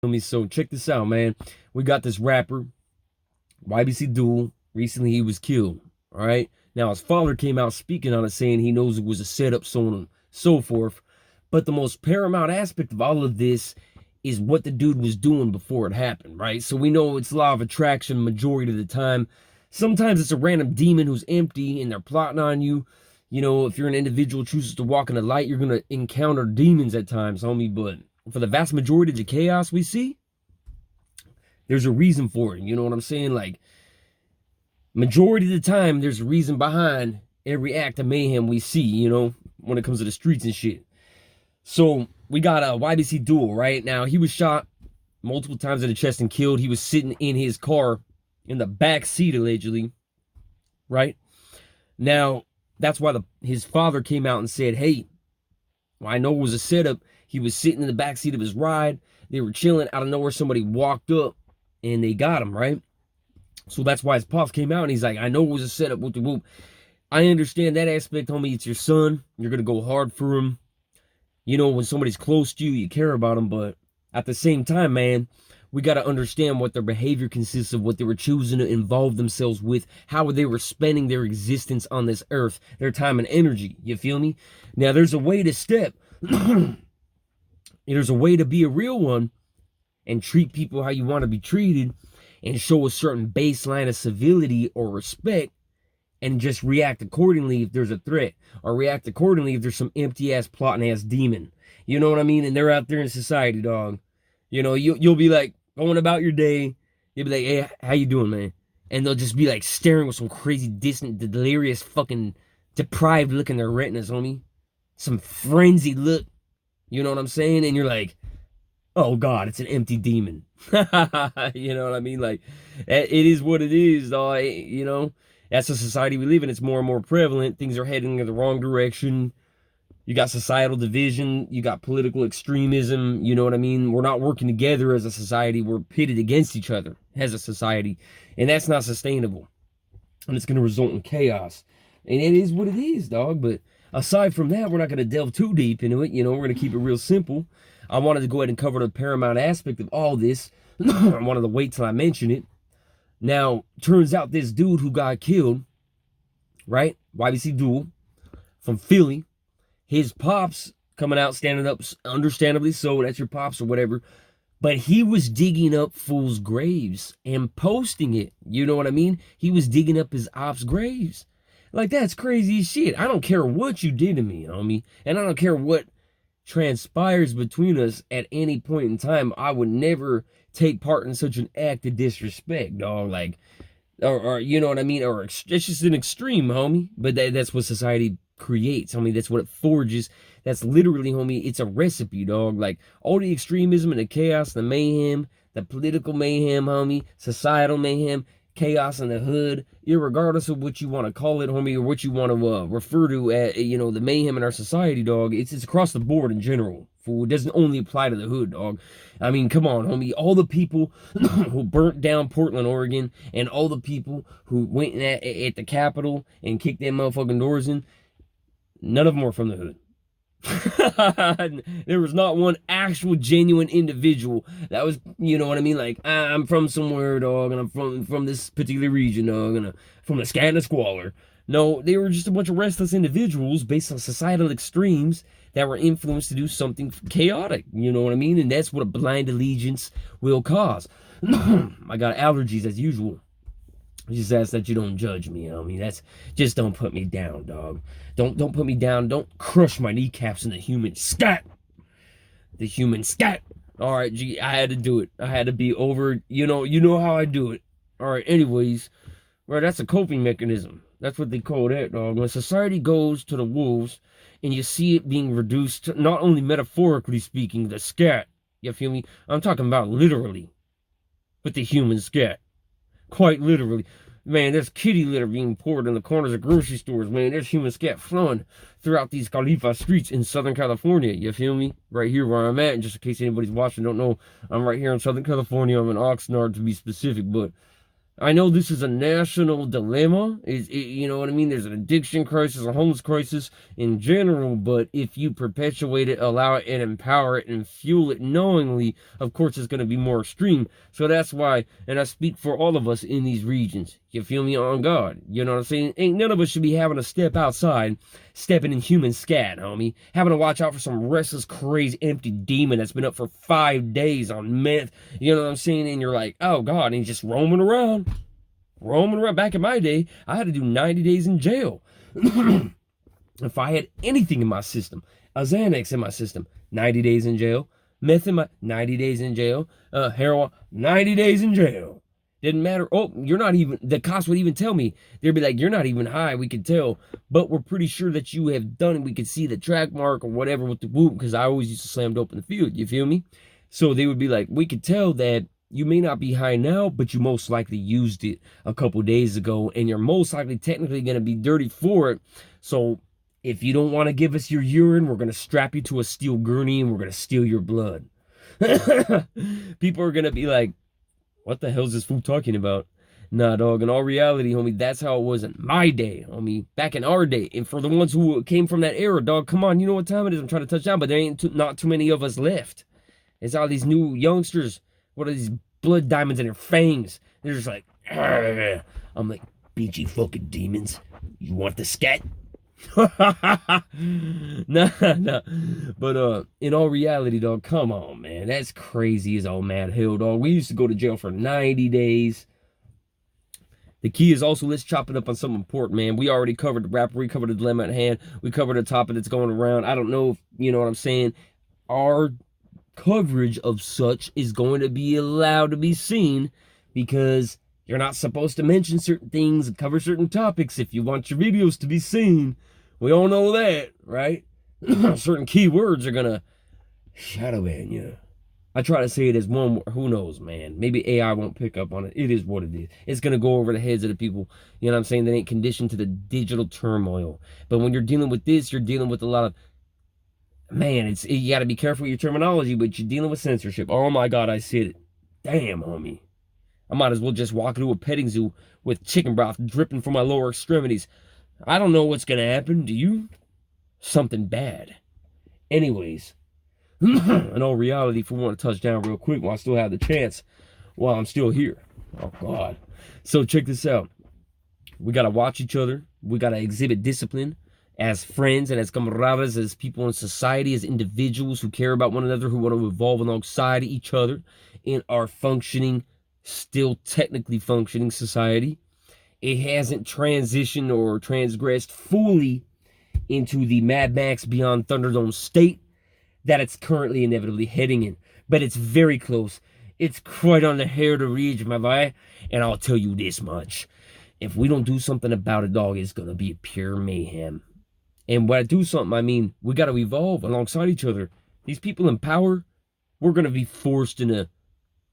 So check this out, man. We got this rapper, YBC Dul. Recently, he was killed. All right. Now, his father came out speaking on it, saying he knows it was a setup, so on and so forth. But the most paramount aspect of all of this is what the dude was doing before it happened, right? So we know it's law of attraction majority of the time. Sometimes it's a random demon who's empty and they're plotting on you. You know, if you're an individual who chooses to walk in the light, you're going to encounter demons at times, homie. But for the vast majority of the chaos we see, there's a reason for it. You know what I'm saying? Like, majority of the time, there's a reason behind every act of mayhem we see, you know, when it comes to the streets and shit. So, we got a YBC Dul, right? Now, he was shot multiple times in the chest and killed. He was sitting in his car in the back seat, allegedly, right? Now, that's why his father came out and said, hey, well, I know it was a setup. He was sitting in the back seat of his ride. They were chilling. Out of nowhere, somebody walked up and they got him, right? So that's why his pops came out and he's like, I know it was a setup. Whoop de whoop. I understand that aspect, homie. It's your son. You're going to go hard for him. You know, when somebody's close to you, you care about them. But at the same time, man, we got to understand what their behavior consists of, what they were choosing to involve themselves with, how they were spending their existence on this earth, their time and energy. You feel me? Now, there's a way to step. There's a way to be a real one and treat people how you want to be treated and show a certain baseline of civility or respect and just react accordingly if there's a threat or react accordingly if there's some empty-ass, plotting-ass demon. You know what I mean? And they're out there in society, dog. You know, you'll be like going about your day. You'll be like, hey, how you doing, man? And they'll just be like staring with some crazy, distant, delirious, fucking deprived look in their retinas, homie. Some frenzied look. You know what I'm saying? And you're like, oh God, it's an empty demon. You know what I mean? Like, it is what it is, dog. You know, that's the society we live in. It's more and more prevalent. Things are heading in the wrong direction. You got societal division. You got political extremism. You know what I mean? We're not working together as a society. We're pitted against each other as a society. And that's not sustainable. And it's going to result in chaos. And it is what it is, dog. But aside from that, we're not going to delve too deep into it. You know, we're going to keep it real simple. I wanted to go ahead and cover the paramount aspect of all this. I wanted to wait till I mention it. Now, turns out this dude who got killed, right? YBC Dul from Philly. His pops coming out, standing up, understandably so. That's your pops or whatever. But he was digging up fools' graves and posting it. You know what I mean? He was digging up his ops' graves. Like, that's crazy as shit. I don't care what you did to me, homie. And I don't care what transpires between us at any point in time. I would never take part in such an act of disrespect, dog. Like, or you know what I mean? Or it's just an extreme, homie. But that's what society creates, homie. That's what it forges. That's literally, homie, it's a recipe, dog. Like, all the extremism and the chaos, the mayhem, the political mayhem, homie, societal mayhem, chaos in the hood, irregardless of what you want to call it, homie, or what you want to refer to as, you know, the mayhem in our society, dog. It's across the board in general. Fool. It doesn't only apply to the hood, dog. I mean, come on, homie. All the people who burnt down Portland, Oregon, and all the people who went at the Capitol and kicked their motherfucking doors in, none of them were from the hood. There was not one actual genuine individual that was, you know what I mean, like, I'm from somewhere, dog, and I'm from this particular region, dog, and from the scat and the squalor. No, they were just a bunch of restless individuals based on societal extremes that were influenced to do something chaotic, you know what I mean? And that's what a blind allegiance will cause. I got allergies as usual. I just ask that you don't judge me, you know what I mean? That's, just don't put me down, dog. Don't put me down. Don't crush my kneecaps in the human scat. The human scat. All right, G, I had to do it. I had to be over, you know how I do it. All right, anyways, right, that's a coping mechanism. That's what they call that, dog. When society goes to the wolves and you see it being reduced, to, not only metaphorically speaking, the scat, you feel me? I'm talking about literally, with the human scat. Quite literally. Man, there's kitty litter being poured in the corners of grocery stores, man. There's human scat flowing throughout these Khalifa streets in Southern California. You feel me? Right here where I'm at. And just in case anybody's watching, don't know, I'm right here in Southern California. I'm in Oxnard to be specific, but I know this is a national dilemma. You know what I mean? There's an addiction crisis, a homeless crisis in general, but if you perpetuate it, allow it, and empower it, and fuel it knowingly, of course, it's going to be more extreme. So that's why, and I speak for all of us in these regions. You feel me? On God. You know what I'm saying? Ain't none of us should be having to step outside, stepping in human scat, homie. Having to watch out for some restless, crazy, empty demon that's been up for 5 days on meth. You know what I'm saying? And you're like, oh God, and he's just roaming around. Back in my day, I had to do 90 days in jail. If I had anything in my system, a Xanax in my system, 90 days in jail. Meth in my 90 days in jail. Heroin, 90 days in jail. Didn't matter. Oh, you're not even, the cops would even tell me. They'd be like, you're not even high, we could tell. But we're pretty sure that you have done it. We could see the track mark or whatever with the whoop, because I always used to slam dope in the field. You feel me? So they would be like, we could tell that you may not be high now, but you most likely used it a couple days ago, and you're most likely technically going to be dirty for it. So if you don't want to give us your urine, we're going to strap you to a steel gurney and we're going to steal your blood. People are going to be like, what the hell is this fool talking about? Nah, dog, in all reality, homie, that's how it was in my day, homie, back in our day. And for the ones who came from that era, dog, come on, you know what time it is? I'm trying to touch down, but there ain't not too many of us left. It's all these new youngsters. What are these blood diamonds in their fangs? They're just like, argh. I'm like, BG fucking demons. You want the scat? Nah. But in all reality, dog, come on, man. That's crazy as all mad hell, dog. We used to go to jail for 90 days. The key is also, let's chop it up on something important, man. We already covered the rapper. We covered the dilemma at hand. We covered the topic that's going around. I don't know if, you know what I'm saying. Our coverage of such is going to be allowed to be seen, because you're not supposed to mention certain things and cover certain topics if you want your videos to be seen. We all know that, right? Certain keywords are gonna shadow ban you. I try to say it as one word. Who knows, man? Maybe AI won't pick up on it. It is what it is. It's gonna go over the heads of the people, you know what I'm saying, that ain't conditioned to the digital turmoil. But when you're dealing with this, you're dealing with a lot of, man, you got to be careful with your terminology, but you're dealing with censorship. Oh my God, I said it. Damn, homie. I might as well just walk into a petting zoo with chicken broth dripping from my lower extremities. I don't know what's going to happen. Do you? Something bad. Anyways, in all reality, if we want to touch down real quick while I still have the chance, while I'm still here. Oh God. So check this out. We got to watch each other. We got to exhibit discipline as friends and as camaradas, as people in society, as individuals who care about one another, who want to evolve alongside each other in our functioning, still technically functioning society. It hasn't transitioned or transgressed fully into the Mad Max Beyond Thunderdome state that it's currently inevitably heading in. But it's very close. It's quite on the hair to reach, my boy. And I'll tell you this much. If we don't do something about it, dog, it's going to be pure mayhem. And when I do something, I mean, we got to evolve alongside each other. These people in power, we're going to be forced into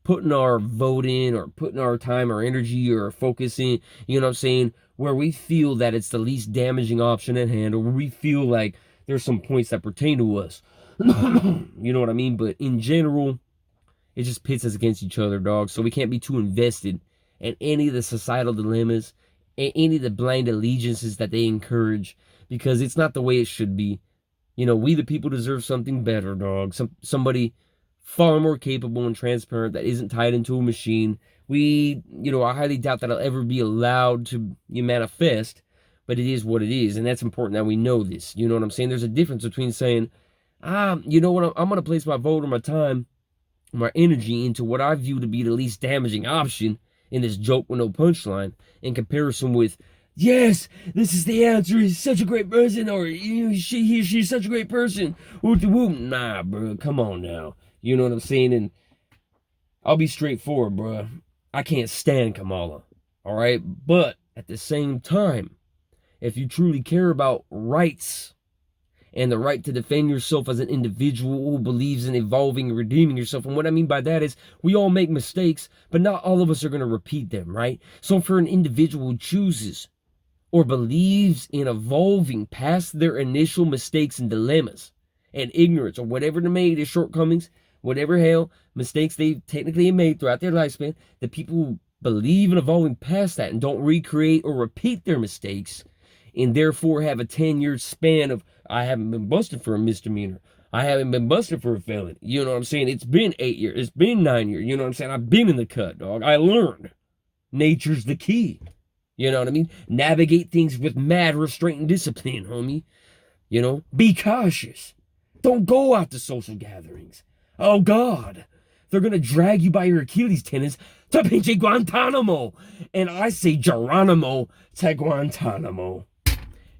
putting our vote in, or putting our time or energy or focus in, you know what I'm saying, where we feel that it's the least damaging option at hand, or where we feel like there's some points that pertain to us. You know what I mean? But in general, it just pits us against each other, dog. So we can't be too invested in any of the societal dilemmas, and any of the blind allegiances that they encourage, because it's not the way it should be. You know, we the people deserve something better, dog. Somebody far more capable and transparent that isn't tied into a machine. We, you know, I highly doubt that I'll ever be allowed to manifest, but it is what it is, and that's important that we know this. You know what I'm saying? There's a difference between saying, you know what, I'm going to place my vote or my time, my energy into what I view to be the least damaging option in this joke with no punchline, in comparison with, yes, this is the answer, he's such a great person, or she's such a great person. Nah, bro, come on now. You know what I'm saying? And I'll be straightforward, bro. I can't stand Kamala, all right? But at the same time, if you truly care about rights and the right to defend yourself as an individual who believes in evolving and redeeming yourself, and what I mean by that is we all make mistakes, but not all of us are going to repeat them, right? So for an individual who chooses or believes in evolving past their initial mistakes and dilemmas and ignorance, or whatever they made, their shortcomings, whatever hell mistakes they technically made throughout their lifespan, the people who believe in evolving past that and don't recreate or repeat their mistakes, and therefore have a 10-year span of, I haven't been busted for a misdemeanor. I haven't been busted for a felony. You know what I'm saying? It's been 8 years. It's been 9 years. You know what I'm saying? I've been in the cut, dog. I learned. Nature's the key. You know what I mean? Navigate things with mad restraint and discipline, homie. You know? Be cautious. Don't go out to social gatherings. Oh, God. They're going to drag you by your Achilles tendons to pinche Guantanamo. And I say Geronimo to Guantanamo.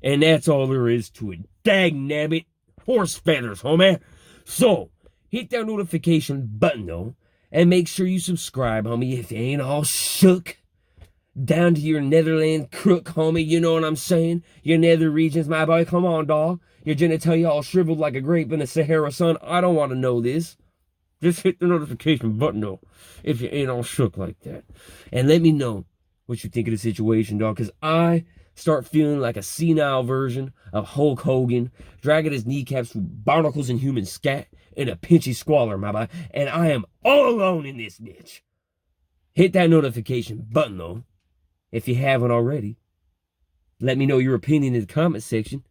And that's all there is to it. Dagnabbit. Horse feathers, homie. So, hit that notification button, though. And make sure you subscribe, homie, if you ain't all shook. Down to your Netherland crook, homie. You know what I'm saying? Your nether regions, my boy. Come on, dog. Your genitalia all shriveled like a grape in the Sahara sun. I don't want to know this. Just hit the notification button, though, if you ain't all shook like that. And let me know what you think of the situation, dog, because I start feeling like a senile version of Hulk Hogan, dragging his kneecaps through barnacles and human scat in a pinchy squalor, my boy. And I am all alone in this bitch. Hit that notification button, though, if you haven't already. Let me know your opinion in the comment section.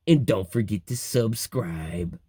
And don't forget to subscribe.